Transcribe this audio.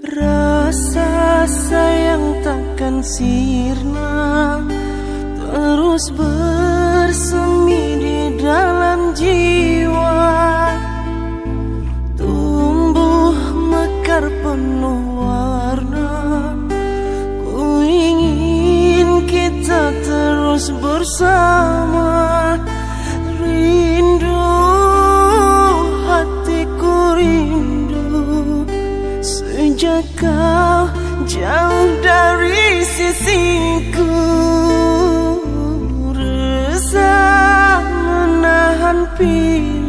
Rasa sayang takkan sirna, terus bersemi di dalam jiwa, tumbuh mekar penuh warna. Ku ingin kita terus bersama. Rindu, hatiku rindu, sejak kau jauh dari sisiku. Resah menahan pilu